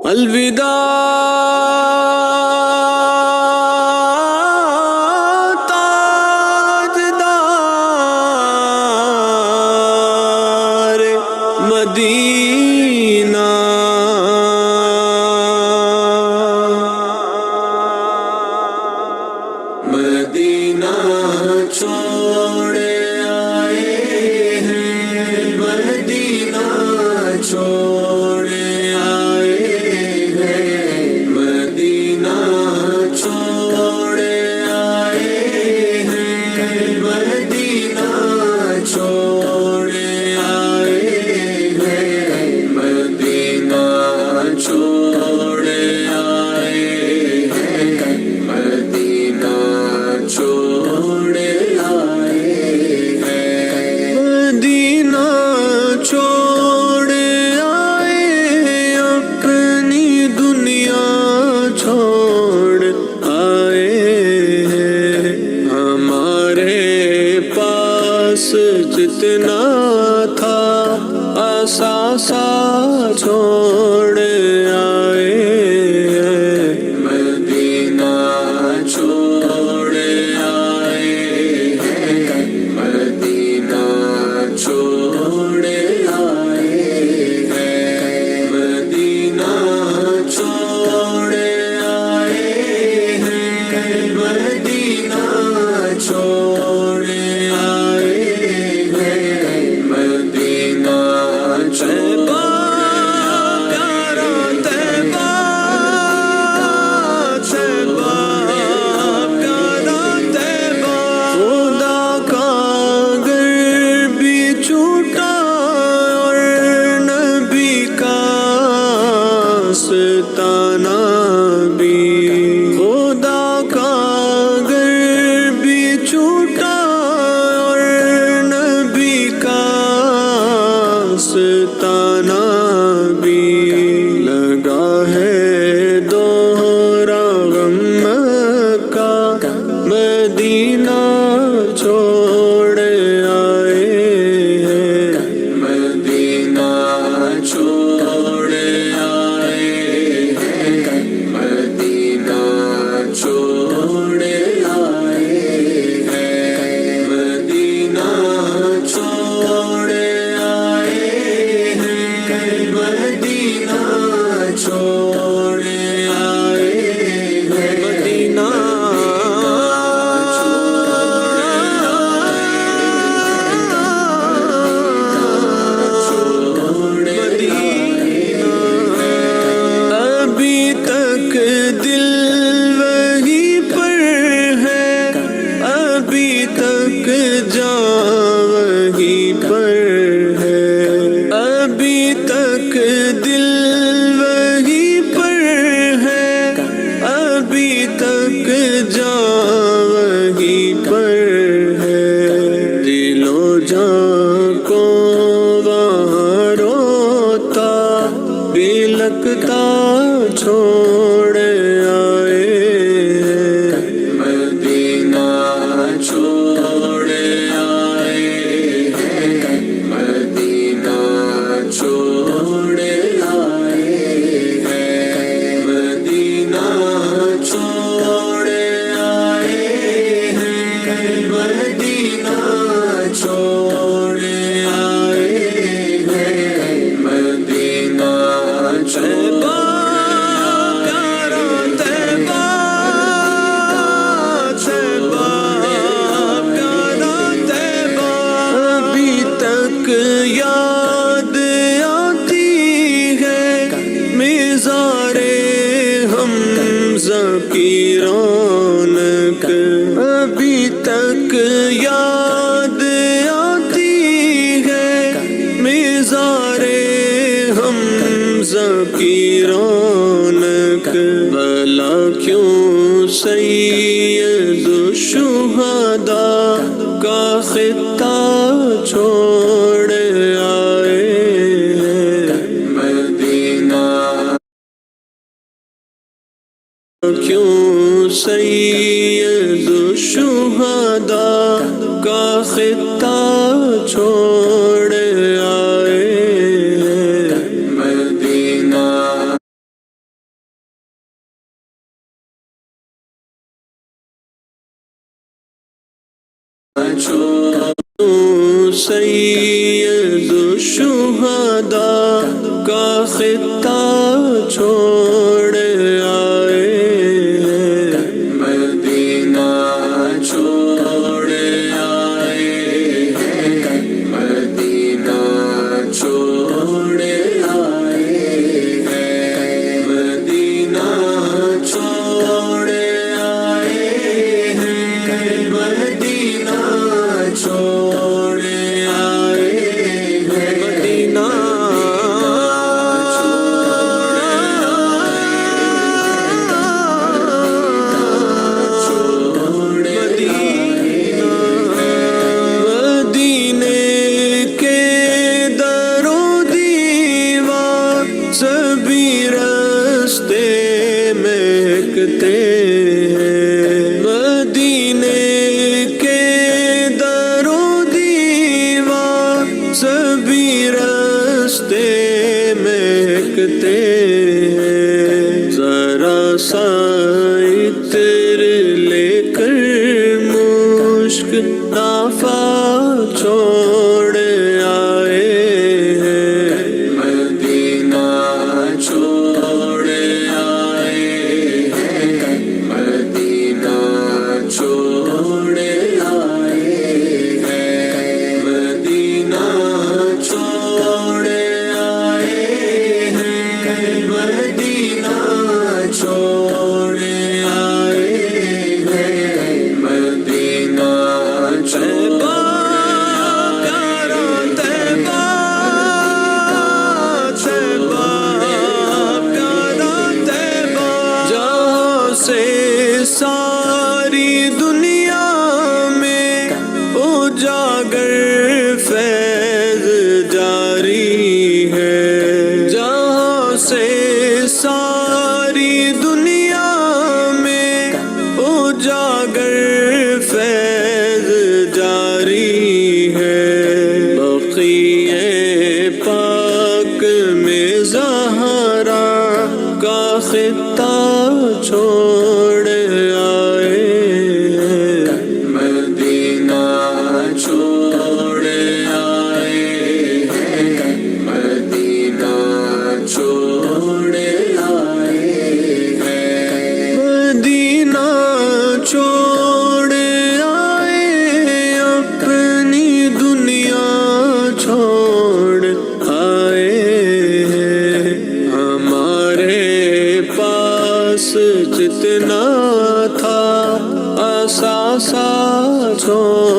الوداع تاجدار مدینہ، مدینہ چھوڑے آئے ہیں، مدینہ چھوڑے آئے ہیں، مدینہ چھوڑے آئے ہیں، مدینہ چھوڑے آئے ہیں، مدینہ چھوڑے آئے ہیں، مدینہ چھوڑے آئے ہیں، مدینہ چھوڑے آئے، اپنی دنیا چھوڑ آئے ہیں، ہمارے پاس جتنا تھا اثاثہ چھوڑ آئے ہیں، مدینہ چھوڑے آئے ہیں، مدینہ چھوڑے آئے ہیں، مدینہ چھوڑے آئے ہیں، مدینہ چھوڑے آئے ہیں، مدینہ طیبہ پیارا طیبہ، طیبہ پیارا طیبہ، خدا کا گھر بھی چھوٹا اور نبی کا آستانہ بھی، خدا کا گھر بھی چھوٹا اور نبی کا آستانہ بھی، لگا ہے دوہرا غم کا، مدینہ چھوڑے آئے ہیں، مدینہ چھوڑے آئے ہیں، مدینہ چھوڑے آئے ہیں، مدینہ چھوڑے آئے ہیں، مدینہ چھوڑے آئے ہیں، مدینہ ابھی تک دل وہی پر ہے، ابھی تک جان وہی پر ہے، ابھی تک دل وہی پر ہے، ابھی تک جان وہی پر ہے، دل و جان کو وہاں روتا بلکتا چھوڑ آئے ہیں، مدینہ چھوڑے آئے ہیں، مدینہ چھوڑے آئے ہیں، مدینہ چھوڑے آئے ہیں، مدینہ چھوڑے آئے ہیں، مدینہ طیبہ پیارا طیبہ، طیبہ پیارا طیبہ، ابھی تک یاد آتی ہے مزار حمزہ کی رونق، ابھی تک یاد آتی ہے مزار حمزہ کی رونق، بھلا کیوں سید الشہداء کا خطہ چھوڑ آئے ہیں، مدینہ کیوں سید الشہداء کا خطہ چھوڑ آئے سید الشہداء کا خطہ چھوڑ آئے ہیں، مدینہ چھوڑ آئے ہیں، مدینہ چھوڑ آئے ہیں، مدینہ چھوڑ آئے ہیں، مدینہ چھوڑ آئے ہیں، مدینہ مدینے کے در و دیوار سبھی راستے مہکتے ہیں، مدینے کے در و دیوار سبھی راستے مہکتے ہیں، ذرا سا عطر لے کر مشک نافہ چھوڑ آئے ہیں، مدینہ چھوڑ آئے ہیں، مدینہ چھوڑ آئے ہیں، مدینہ چھوڑ آئے ہیں، مدینہ چھوڑ آئے ہیں، مدینہ طیبہ پیارا طیبہ، طیبہ پیارا طیبہ، جہاں سے ساری دنیا میں اجاگر فیض جاری ہے، جہاں سے ساری دنیا میں اجاگر فیض جاری ہے، بقیع پاک میں زہرا کا خطہ چھوڑ آئے ہیں، مدینہ چھوڑ آئے ہیں، مدینہ چھوڑ آئے ہیں، مدینہ چھوڑ آئے، اپنی دنیا چھوڑ آئے ہیں، ہمارے پاس جتنا تھا اثاثہ چھوڑ